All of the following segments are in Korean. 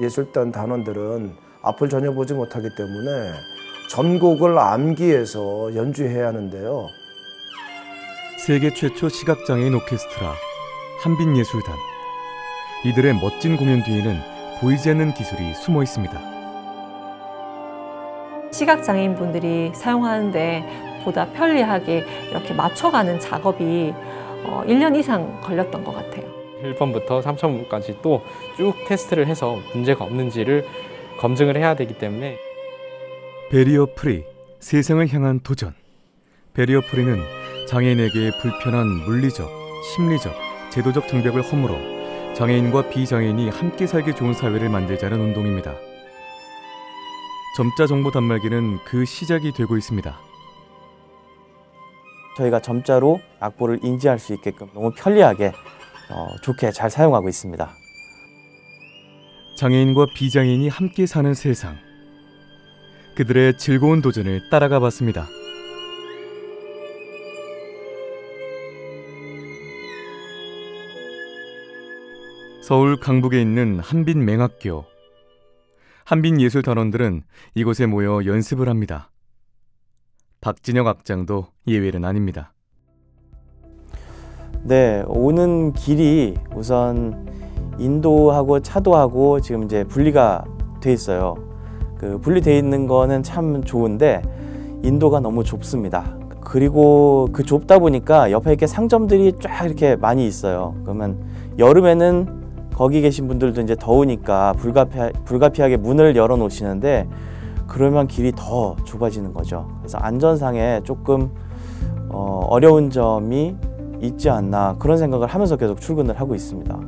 예술단 단원들은 앞을 전혀 보지 못하기 때문에 전곡을 암기해서 연주해야 하는데요. 세계 최초 시각장애인 오케스트라 한빛예술단. 이들의 멋진 공연 뒤에는 보이지 않는 기술이 숨어 있습니다. 시각장애인분들이 사용하는데 보다 편리하게 이렇게 맞춰가는 작업이 1년 이상 걸렸던 것 같아요. 1번부터 3차원까지 또 쭉 테스트를 해서 문제가 없는지를 검증을 해야 되기 때문에. 베리어 프리, 세상을 향한 도전. 베리어 프리는 장애인에게 불편한 물리적, 심리적, 제도적 장벽을 허물어 장애인과 비장애인이 함께 살기 좋은 사회를 만들자는 운동입니다. 점자 정보 단말기는 그 시작이 되고 있습니다. 저희가 점자로 악보를 인지할 수 있게끔 너무 편리하게 좋게 잘 사용하고 있습니다. 장애인과 비장애인이 함께 사는 세상. 그들의 즐거운 도전을 따라가 봤습니다. 서울 강북에 있는 한빛맹학교. 한빛예술단원들은 이곳에 모여 연습을 합니다. 박진혁 악장도 예외는 아닙니다. 네, 오는 길이 우선 인도하고 차도하고 지금 이제 분리가 돼 있어요. 그 분리돼 있는 거는 참 좋은데 인도가 너무 좁습니다. 그리고 그 좁다 보니까 옆에 이렇게 상점들이 쫙 이렇게 많이 있어요. 그러면 여름에는 거기 계신 분들도 이제 더우니까 불가피하게 문을 열어 놓으시는데 그러면 길이 더 좁아지는 거죠. 그래서 안전상에 조금 어려운 점이 있지 않나 그런 생각을 하면서 계속 출근을 하고 있습니다.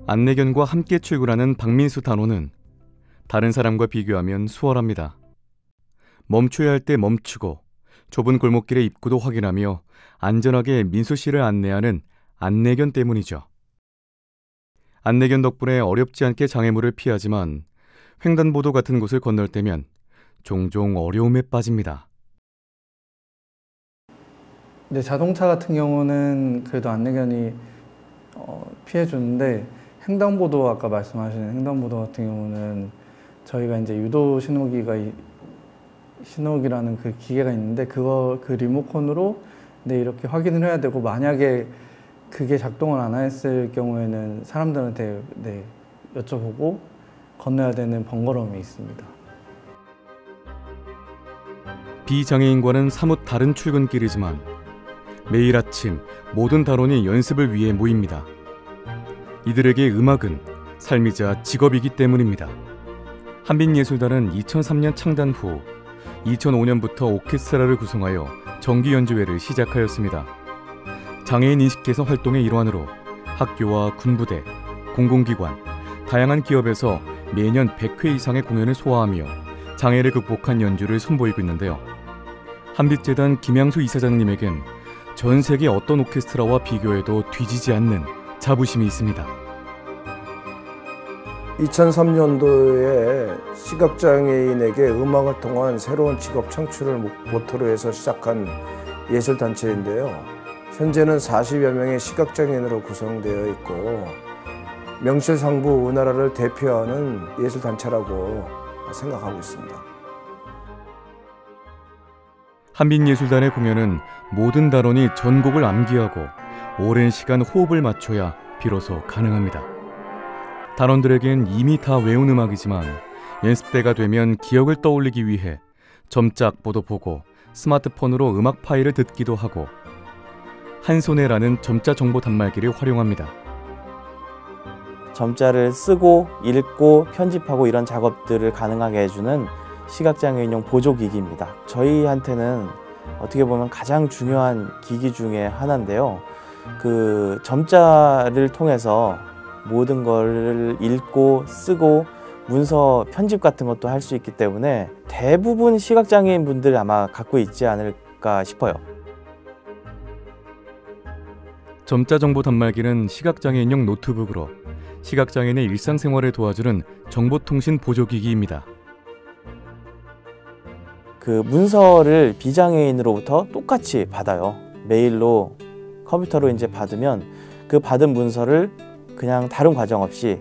안내견과 함께 출근하는 박민수 단원은 다른 사람과 비교하면 수월합니다. 멈춰야 할 때 멈추고 좁은 골목길의 입구도 확인하며 안전하게 민수 씨를 안내하는 안내견 때문이죠. 안내견 덕분에 어렵지 않게 장애물을 피하지만 횡단보도 같은 곳을 건널 때면 종종 어려움에 빠집니다. 근데 자동차 같은 경우는 그래도 안내견이 피해주는데 횡단보도 아까 말씀하신 횡단보도 같은 경우는 저희가 이제 유도 신호기라는 그 기계가 있는데 그 리모컨으로 이렇게 확인을 해야 되고 만약에 그게 작동을 안 했을 경우에는 사람들한테 여쭤보고 건너야 되는 번거로움이 있습니다. 비장애인과는 사뭇 다른 출근길이지만 매일 아침 모든 단원이 연습을 위해 모입니다. 이들에게 음악은 삶이자 직업이기 때문입니다. 한빛예술단은 2003년 창단 후 2005년부터 오케스트라를 구성하여 정기 연주회를 시작하였습니다. 장애인 인식 개선 활동의 일환으로 학교와 군부대, 공공기관, 다양한 기업에서 매년 100회 이상의 공연을 소화하며 장애를 극복한 연주를 선보이고 있는데요. 한빛재단 김양수 이사장님에겐 전 세계 어떤 오케스트라와 비교해도 뒤지지 않는 자부심이 있습니다. 2003년도에 시각장애인에게 음악을 통한 새로운 직업 창출을 모토로 해서 시작한 예술단체인데요. 현재는 40여 명의 시각장애인으로 구성되어 있고 명실상부 우리나라를 대표하는 예술단체라고 생각하고 있습니다. 한빛예술단의 공연은 모든 단원이 전곡을 암기하고 오랜 시간 호흡을 맞춰야 비로소 가능합니다. 단원들에겐 이미 다 외운 음악이지만 연습 때가 되면 기억을 떠올리기 위해 점자 악보도 보고 스마트폰으로 음악 파일을 듣기도 하고 한손에라는 점자 정보 단말기를 활용합니다. 점자를 쓰고 읽고 편집하고 이런 작업들을 가능하게 해주는 시각장애인용 보조기기입니다. 저희한테는 어떻게 보면 가장 중요한 기기 중에 하나인데요. 그 점자를 통해서 모든 걸 읽고 쓰고 문서 편집 같은 것도 할 수 있기 때문에 대부분 시각장애인 분들이 아마 갖고 있지 않을까 싶어요. 점자 정보 단말기는 시각장애인용 노트북으로 시각장애인의 일상생활을 도와주는 정보통신 보조기기입니다. 그 문서를 비장애인으로부터 똑같이 받아요. 메일로 컴퓨터로 이제 받으면 그 받은 문서를 그냥 다른 과정 없이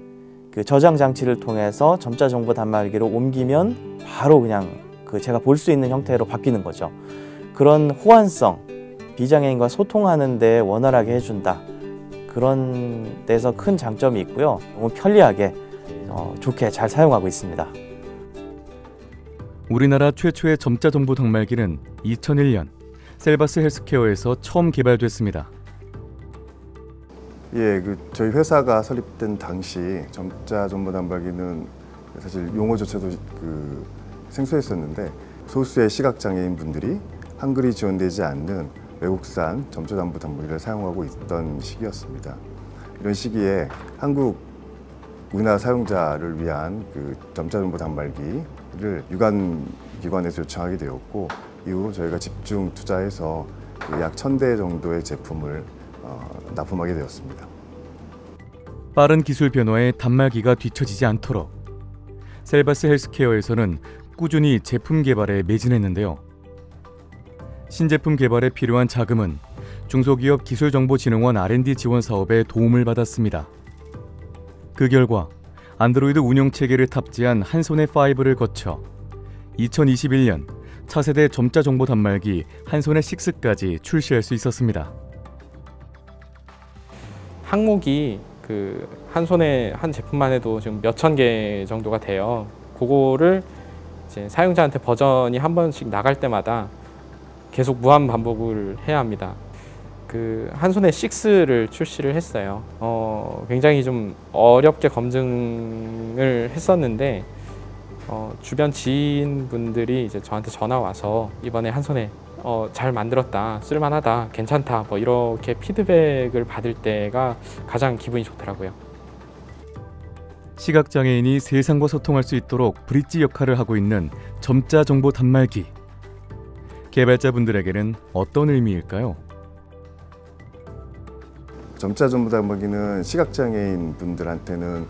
그 저장 장치를 통해서 점자 정보 단말기로 옮기면 바로 그냥 그 제가 볼 수 있는 형태로 바뀌는 거죠. 그런 호환성, 비장애인과 소통하는 데 원활하게 해준다. 그런 데서 큰 장점이 있고요. 너무 편리하게 좋게 잘 사용하고 있습니다. 우리나라 최초의 점자 정보 단말기는 2001년 셀바스 헬스케어에서 처음 개발됐습니다. 예, 저희 회사가 설립된 당시 점자 정보 단말기는 사실 용어조차도 생소했었는데 소수의 시각장애인 분들이 한글이 지원되지 않는 외국산 점자 정보 단말기를 사용하고 있던 시기였습니다. 이런 시기에 한국 우리나라 사용자를 위한 점자 정보 단말기를 유관기관에서 요청하게 되었고, 이후 저희가 집중 투자해서 약 1000대 정도의 제품을 납품하게 되었습니다. 빠른 기술 변화에 단말기가 뒤처지지 않도록 셀바스 헬스케어에서는 꾸준히 제품 개발에 매진했는데요. 신제품 개발에 필요한 자금은 중소기업 기술정보진흥원 R&D 지원 사업에 도움을 받았습니다. 그 결과 안드로이드 운영체계를 탑재한 한손의 5를 거쳐 2021년 차세대 점자 정보 단말기 한손의 6까지 출시할 수 있었습니다. 항목이 한 손에 한 제품만 해도 지금 몇천 개 정도가 돼요. 그거를 이제 사용자한테 버전이 한 번씩 나갈 때마다 계속 무한 반복을 해야 합니다. 한손의 6를 출시를 했어요. 굉장히 좀 어렵게 검증을 했었는데 주변 지인분들이 이제 저한테 전화 와서 이번에 한손에 잘 만들었다, 쓸만하다, 괜찮다, 뭐 이렇게 피드백을 받을 때가 가장 기분이 좋더라고요. 시각장애인이 세상과 소통할 수 있도록 브릿지 역할을 하고 있는 점자 정보 단말기. 개발자분들에게는 어떤 의미일까요? 점자 정보 단말기는 시각장애인 분들한테는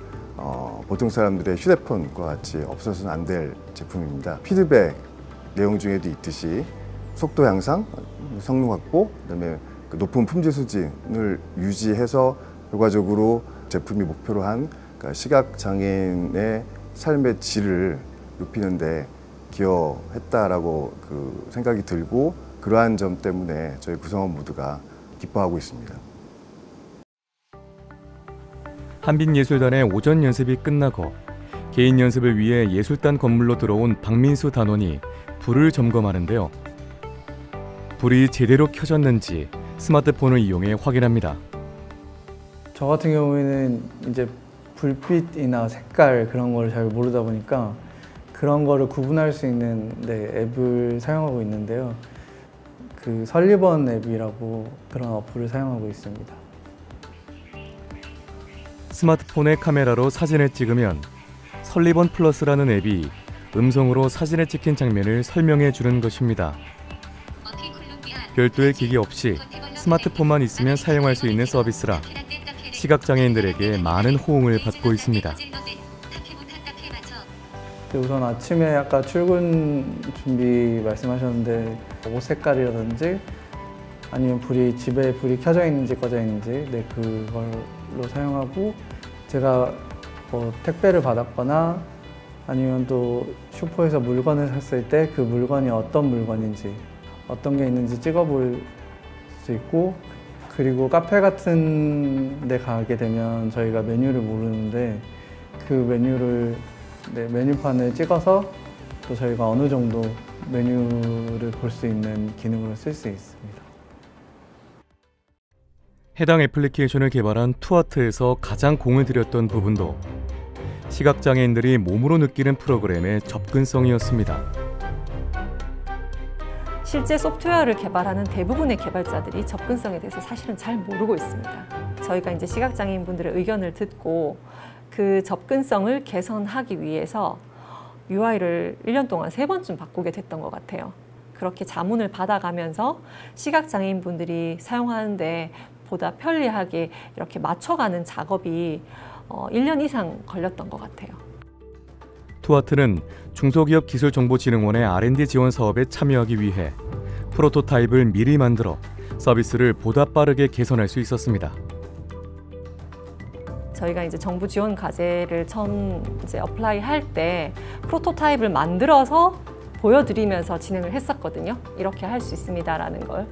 보통 사람들의 휴대폰과 같이 없어서는 안 될 제품입니다. 피드백 내용 중에도 있듯이 속도 향상, 성능 확보, 그다음에 높은 품질 수준을 유지해서 결과적으로 제품이 목표로 한 시각장애인의 삶의 질을 높이는 데 기여했다라고 생각이 들고, 그러한 점 때문에 저희 구성원 모두가 기뻐하고 있습니다. 한빛예술단의 오전 연습이 끝나고 개인 연습을 위해 예술단 건물로 들어온 박민수 단원이 불을 점검하는데요. 불이 제대로 켜졌는지 스마트폰을 이용해 확인합니다. 저 같은 경우에는 이제 불빛이나 색깔 그런 걸 잘 모르다 보니까 그런 거를 구분할 수 있는 앱을 사용하고 있는데요. 설리번 앱이라고 그런 어플을 사용하고 있습니다. 스마트폰의 카메라로 사진을 찍으면 설리번 플러스라는 앱이 음성으로 사진에 찍힌 장면을 설명해 주는 것입니다. 별도의 기기 없이 스마트폰만 있으면 사용할 수 있는 서비스라 시각장애인들에게 많은 호응을 받고 있습니다. 우선 아침에 아까 출근 준비 말씀하셨는데 옷 색깔이라든지 아니면 집에 불이 켜져 있는지 꺼져 있는지 그걸로 사용하고, 제가 택배를 받았거나 아니면 또 슈퍼에서 물건을 샀을 때 그 물건이 어떤 물건인지 어떤 게 있는지 찍어볼 수 있고, 그리고 카페 같은 데 가게 되면 저희가 메뉴를 모르는데 그 메뉴판을 찍어서 또 저희가 어느 정도 메뉴를 볼 수 있는 기능으로 쓸 수 있습니다. 해당 애플리케이션을 개발한 투아트에서 가장 공을 들였던 부분도 시각장애인들이 몸으로 느끼는 프로그램의 접근성이었습니다. 실제 소프트웨어를 개발하는 대부분의 개발자들이 접근성에 대해서 사실은 잘 모르고 있습니다. 저희가 이제 시각장애인 분들의 의견을 듣고 그 접근성을 개선하기 위해서 UI를 1년 동안 3번쯤 바꾸게 됐던 것 같아요. 그렇게 자문을 받아가면서 시각장애인 분들이 사용하는데 보다 편리하게 이렇게 맞춰가는 작업이 1년 이상 걸렸던 것 같아요. 투아트는 중소기업 기술정보진흥원의 R&D 지원 사업에 참여하기 위해 프로토타입을 미리 만들어 서비스를 보다 빠르게 개선할 수 있었습니다. 저희가 이제 정부 지원 과제를 처음 이제 어플라이 할 때 프로토타입을 만들어서 보여드리면서 진행을 했었거든요. 이렇게 할 수 있습니다라는 걸.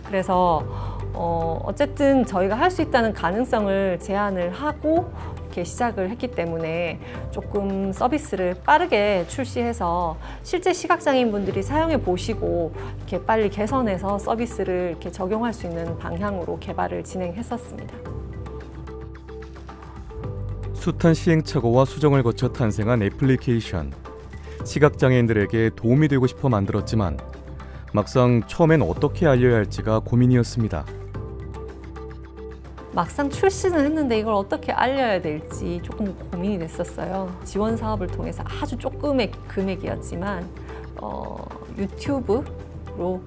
그래서 어쨌든 저희가 할 수 있다는 가능성을 제안을 하고 이렇게 시작을 했기 때문에 조금 서비스를 빠르게 출시해서 실제 시각장애인분들이 사용해 보시고 이렇게 빨리 개선해서 서비스를 이렇게 적용할 수 있는 방향으로 개발을 진행했었습니다. 숱한 시행착오와 수정을 거쳐 탄생한 애플리케이션. 시각장애인들에게 도움이 되고 싶어 만들었지만 막상 처음엔 어떻게 알려야 할지가 고민이었습니다. 막상 출시는 했는데 이걸 어떻게 알려야 될지 조금 고민이 됐었어요. 지원 사업을 통해서 아주 조금의 금액이었지만 유튜브로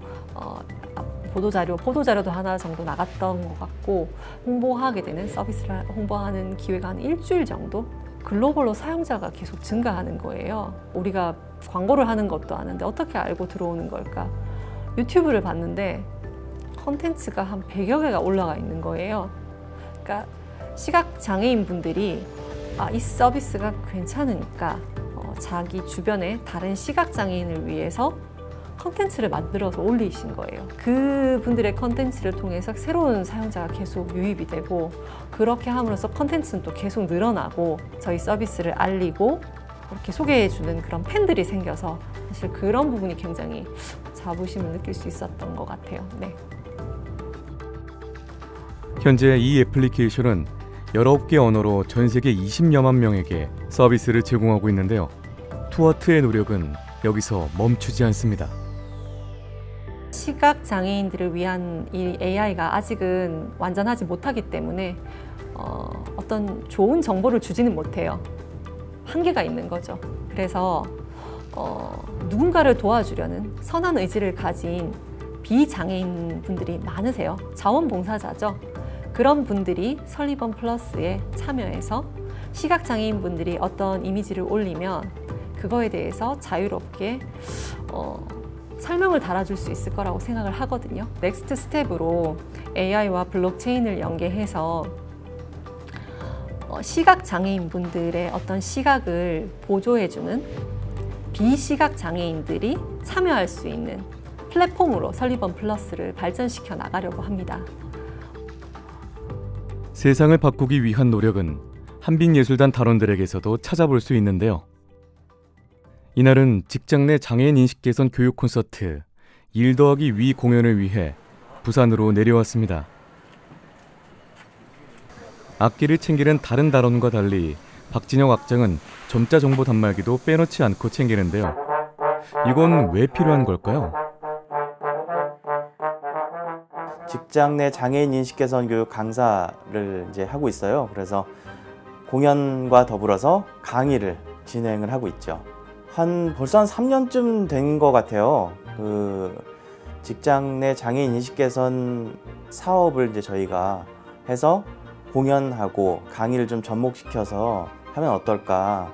보도자료도 하나 정도 나갔던 것 같고 홍보하게 되는 서비스를 홍보하는 기회가 한 일주일 정도? 글로벌로 사용자가 계속 증가하는 거예요. 우리가 광고를 하는 것도 아는데 어떻게 알고 들어오는 걸까? 유튜브를 봤는데 콘텐츠가 한 100여 개가 올라가 있는 거예요. 그러니까 시각장애인 분들이 이 서비스가 괜찮으니까 자기 주변에 다른 시각장애인을 위해서 콘텐츠를 만들어서 올리신 거예요. 그분들의 콘텐츠를 통해서 새로운 사용자가 계속 유입이 되고 그렇게 함으로써 콘텐츠는 또 계속 늘어나고 저희 서비스를 알리고 이렇게 소개해주는 그런 팬들이 생겨서 사실 그런 부분이 굉장히 자부심을 느낄 수 있었던 것 같아요. 네. 현재 이 애플리케이션은 19개 언어로 전 세계 20여만 명에게 서비스를 제공하고 있는데요. 투어트의 노력은 여기서 멈추지 않습니다. 시각장애인들을 위한 이 AI가 아직은 완전하지 못하기 때문에 어떤 좋은 정보를 주지는 못해요. 한계가 있는 거죠. 그래서 누군가를 도와주려는 선한 의지를 가진 비장애인 분들이 많으세요. 자원봉사자죠. 그런 분들이 설리번 플러스에 참여해서 시각장애인 분들이 어떤 이미지를 올리면 그거에 대해서 자유롭게 설명을 달아줄 수 있을 거라고 생각을 하거든요. 넥스트 스텝으로 AI와 블록체인을 연계해서 시각장애인 분들의 어떤 시각을 보조해주는 비시각장애인들이 참여할 수 있는 플랫폼으로 설리번 플러스를 발전시켜 나가려고 합니다. 세상을 바꾸기 위한 노력은 한빛예술단 단원들에게서도 찾아볼 수 있는데요. 이날은 직장 내 장애인 인식 개선 교육 콘서트 1 더하기 위 공연을 위해 부산으로 내려왔습니다. 악기를 챙기는 다른 단원과 달리 박진혁 악장은 점자 정보 단말기도 빼놓지 않고 챙기는데요. 이건 왜 필요한 걸까요? 직장 내 장애인 인식 개선 교육 강사를 이제 하고 있어요. 그래서 공연과 더불어서 강의를 진행을 하고 있죠. 벌써 한 3년쯤 된 것 같아요. 직장 내 장애인 인식 개선 사업을 이제 저희가 해서 공연하고 강의를 좀 접목시켜서 하면 어떨까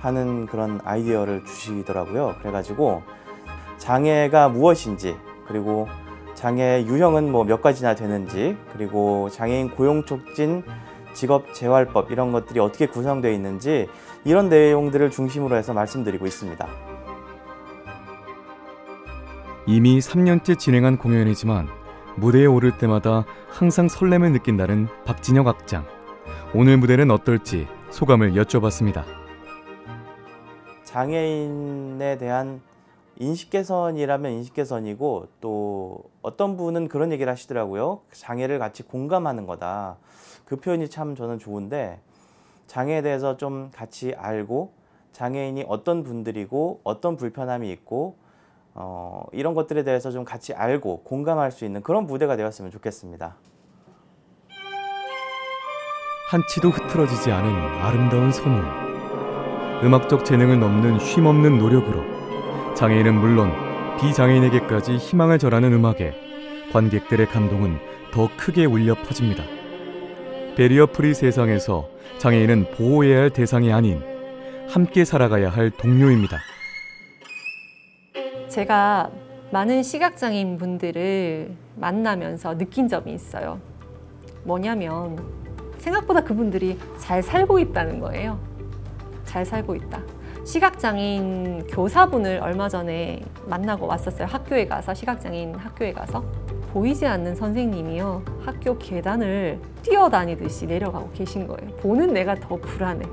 하는 그런 아이디어를 주시더라고요. 그래가지고 장애가 무엇인지, 그리고 장애 유형은 뭐 몇 가지나 되는지, 그리고 장애인 고용 촉진 직업재활법 이런 것들이 어떻게 구성되어 있는지 이런 내용들을 중심으로 해서 말씀드리고 있습니다. 이미 3년째 진행한 공연이지만 무대에 오를 때마다 항상 설렘을 느낀다는 박진혁 악장. 오늘 무대는 어떨지 소감을 여쭤봤습니다. 장애인에 대한 인식 개선이라면 인식 개선이고, 또 어떤 분은 그런 얘기를 하시더라고요. 장애를 같이 공감하는 거다. 그 표현이 참 저는 좋은데, 장애에 대해서 좀 같이 알고 장애인이 어떤 분들이고 어떤 불편함이 있고 이런 것들에 대해서 좀 같이 알고 공감할 수 있는 그런 무대가 되었으면 좋겠습니다. 한치도 흐트러지지 않은 아름다운 선율. 음악적 재능을 넘는 쉼없는 노력으로 장애인은 물론 비장애인에게까지 희망을 전하는 음악에 관객들의 감동은 더 크게 울려 퍼집니다. 배리어 프리 세상에서 장애인은 보호해야 할 대상이 아닌 함께 살아가야 할 동료입니다. 제가 많은 시각장애인 분들을 만나면서 느낀 점이 있어요. 뭐냐면 생각보다 그분들이 잘 살고 있다는 거예요. 잘 살고 있다. 시각장애인 교사분을 얼마 전에 만나고 왔었어요. 학교에 가서, 시각장애인 학교에 가서. 보이지 않는 선생님이요, 학교 계단을 뛰어다니듯이 내려가고 계신 거예요. 보는 내가 더 불안해.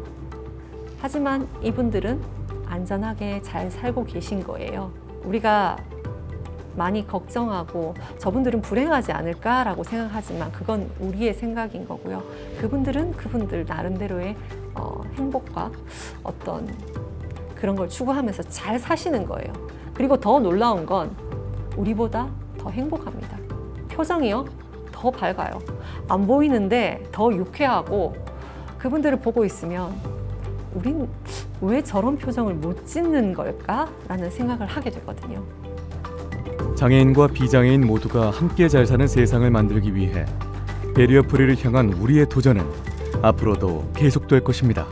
하지만 이분들은 안전하게 잘 살고 계신 거예요. 우리가 많이 걱정하고 저분들은 불행하지 않을까라고 생각하지만 그건 우리의 생각인 거고요. 그분들은 그분들 나름대로의 행복과 어떤 그런 걸 추구하면서 잘 사시는 거예요. 그리고 더 놀라운 건 우리보다 더 행복합니다. 표정이요, 더 밝아요. 안 보이는데 더 유쾌하고, 그분들을 보고 있으면 우린 왜 저런 표정을 못 짓는 걸까? 라는 생각을 하게 되거든요. 장애인과 비장애인 모두가 함께 잘 사는 세상을 만들기 위해 베리어 프리를 향한 우리의 도전은 앞으로도 계속될 것입니다.